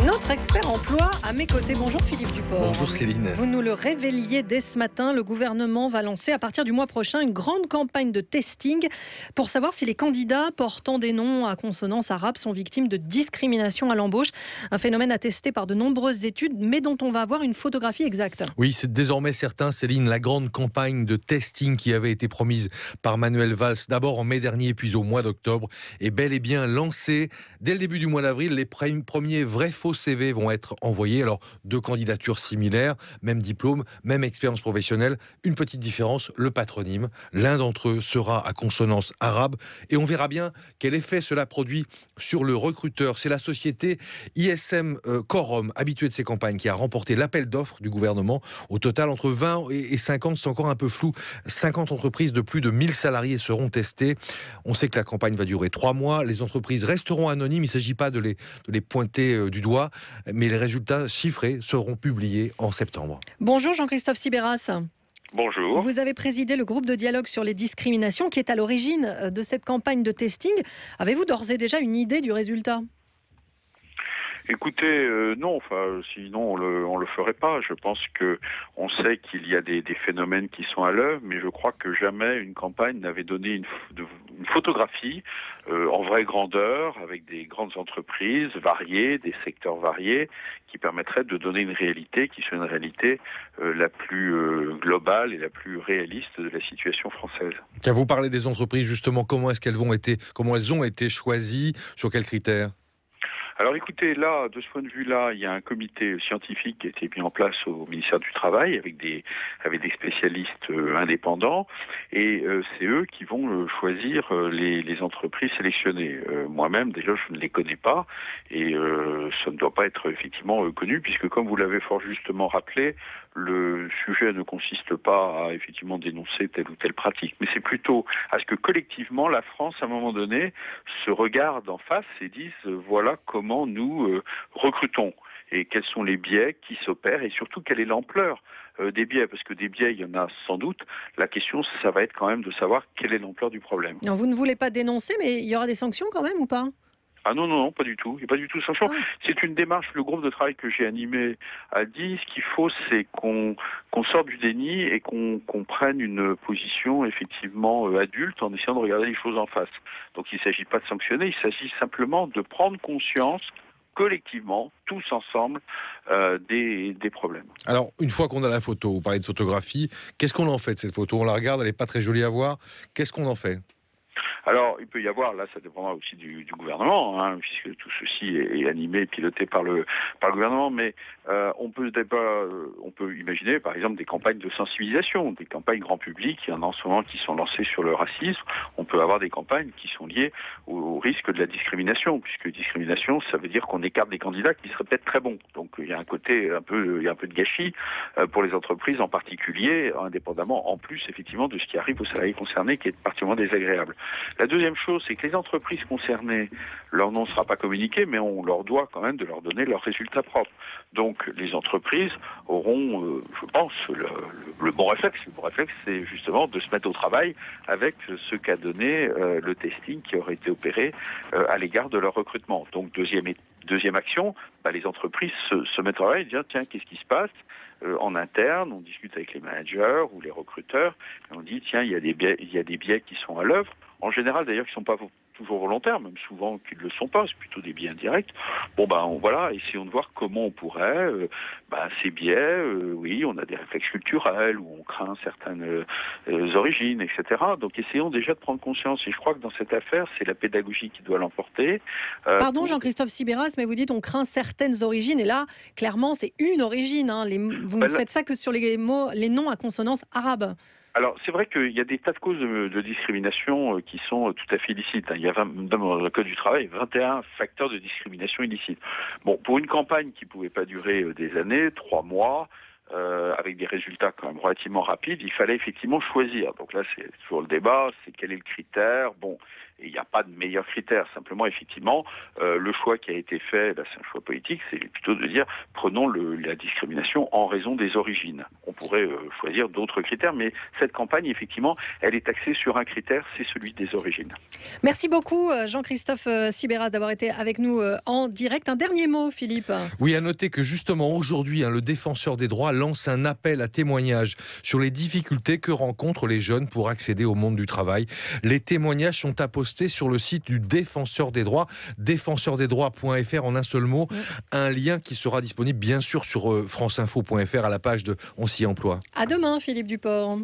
Notre expert emploi à mes côtés. Bonjour Philippe Duport. Bonjour Céline. Vous nous le révéliez dès ce matin, le gouvernement va lancer à partir du mois prochain une grande campagne de testing pour savoir si les candidats portant des noms à consonance arabe sont victimes de discrimination à l'embauche. Un phénomène attesté par de nombreuses études, mais dont on va avoir une photographie exacte. Oui, c'est désormais certain, Céline, la grande campagne de testing qui avait été promise par Manuel Valls, d'abord en mai dernier, puis au mois d'octobre, est bel et bien lancée. Dès le début du mois d'avril, les premiers vrais faux CV vont être envoyés. Alors, deux candidatures similaires, même diplôme, même expérience professionnelle. Une petite différence, le patronyme. L'un d'entre eux sera à consonance arabe. Et on verra bien quel effet cela produit sur le recruteur. C'est la société ISM Quorum, habituée de ces campagnes, qui a remporté l'appel d'offres du gouvernement. Au total, entre 20 et 50, c'est encore un peu flou. 50 entreprises de plus de 1000 salariés seront testées. On sait que la campagne va durer 3 mois. Les entreprises resteront anonymes. Il ne s'agit pas de les pointer du doigt, mais les résultats chiffrés seront publiés en septembre. Bonjour Jean-Christophe Sibéras. Bonjour. Vous avez présidé le groupe de dialogue sur les discriminations qui est à l'origine de cette campagne de testing. Avez-vous d'ores et déjà une idée du résultat ? Écoutez, non, sinon on le ferait pas. Je pense que on sait qu'il y a des phénomènes qui sont à l'œuvre, mais je crois que jamais une campagne n'avait donné une photographie en vraie grandeur, avec des grandes entreprises variées, des secteurs variés, qui permettrait de donner une réalité qui soit une réalité la plus globale et la plus réaliste de la situation française. Tiens, vous parlez des entreprises, justement, comment elles ont été choisies, sur quels critères ? Alors écoutez, là, de ce point de vue-là, il y a un comité scientifique qui a été mis en place au ministère du Travail avec des spécialistes indépendants, et c'est eux qui vont choisir les entreprises sélectionnées. Moi-même, déjà, je ne les connais pas, et ça ne doit pas être effectivement connu, puisque comme vous l'avez fort justement rappelé, le sujet ne consiste pas à effectivement dénoncer telle ou telle pratique, mais c'est plutôt à ce que collectivement la France, à un moment donné, se regarde en face et dise voilà comment nous recrutons et quels sont les biais qui s'opèrent et surtout quelle est l'ampleur des biais, parce que des biais il y en a sans doute. La question, ça va être quand même de savoir quelle est l'ampleur du problème. Non, vous ne voulez pas dénoncer, mais il y aura des sanctions quand même ou pas ? Ah non, pas du tout. Il n'y a pas du tout de sanction. C'est une démarche, le groupe de travail que j'ai animé a dit, ce qu'il faut, c'est qu'on sorte du déni et qu'on prenne une position effectivement adulte en essayant de regarder les choses en face. Donc il ne s'agit pas de sanctionner, il s'agit simplement de prendre conscience collectivement, tous ensemble, des problèmes. Alors, une fois qu'on a la photo, vous parlez de photographie, qu'est-ce qu'on en fait de cette photo ? On la regarde, elle n'est pas très jolie à voir. Qu'est-ce qu'on en fait ? Alors, il peut y avoir, là, ça dépendra aussi du gouvernement, puisque tout ceci est animé et piloté par le gouvernement, mais on peut imaginer, par exemple, des campagnes de sensibilisation, des campagnes grand public, il y en a en ce moment qui sont lancées sur le racisme. On peut avoir des campagnes qui sont liées au risque de la discrimination, puisque discrimination, ça veut dire qu'on écarte des candidats qui seraient peut-être très bons. Donc, il y a un côté il y a un peu de gâchis pour les entreprises en particulier, indépendamment, en plus, effectivement, de ce qui arrive aux salariés concernés, qui est particulièrement désagréable. La deuxième chose, c'est que les entreprises concernées, leur nom ne sera pas communiqué, mais on leur doit quand même de leur donner leurs résultats propres. Donc les entreprises auront, je pense, le bon réflexe. Le bon réflexe, c'est justement de se mettre au travail avec ce qu'a donné le testing qui aurait été opéré à l'égard de leur recrutement. Donc deuxième action, les entreprises se mettent au travail et disent tiens, qu'est-ce qui se passe en interne, on discute avec les managers ou les recruteurs, et on dit tiens, il y a des biais qui sont à l'œuvre. En général, d'ailleurs, qui ne sont pas toujours volontaires, même souvent qu'ils ne le sont pas, c'est plutôt des biais indirects. Voilà, essayons de voir comment on pourrait, ces biais, oui, on a des réflexes culturels, où on craint certaines origines, etc. Donc essayons déjà de prendre conscience, et je crois que dans cette affaire, c'est la pédagogie qui doit l'emporter. Pardon Jean-Christophe Sibéras, mais vous dites on craint certaines origines, et là, clairement, c'est une origine. Vous ne faites ça que sur les noms à consonance arabe. Alors, c'est vrai qu'il y a des tas de causes de discrimination qui sont tout à fait illicites. Il y a, dans le Code du travail, 21 facteurs de discrimination illicite. Bon, pour une campagne qui ne pouvait pas durer des années, 3 mois, avec des résultats quand même relativement rapides, il fallait effectivement choisir. Donc là, c'est toujours le débat, c'est quel est le critère. Bon, Et il n'y a pas de meilleur critère. Simplement, effectivement, le choix qui a été fait, là, c'est un choix politique, c'est plutôt de dire prenons la discrimination en raison des origines. On pourrait choisir d'autres critères, mais cette campagne, effectivement, elle est axée sur un critère, c'est celui des origines. Merci beaucoup Jean-Christophe Sibéras d'avoir été avec nous en direct. Un dernier mot, Philippe. Oui, à noter que justement aujourd'hui, le défenseur des droits lance un appel à témoignages sur les difficultés que rencontrent les jeunes pour accéder au monde du travail. Les témoignages sont à poster sur le site du défenseur des droits, défenseurdesdroits.fr en un seul mot. Un lien qui sera disponible bien sûr sur franceinfo.fr à la page de On s'y emploie. À demain, Philippe Duport.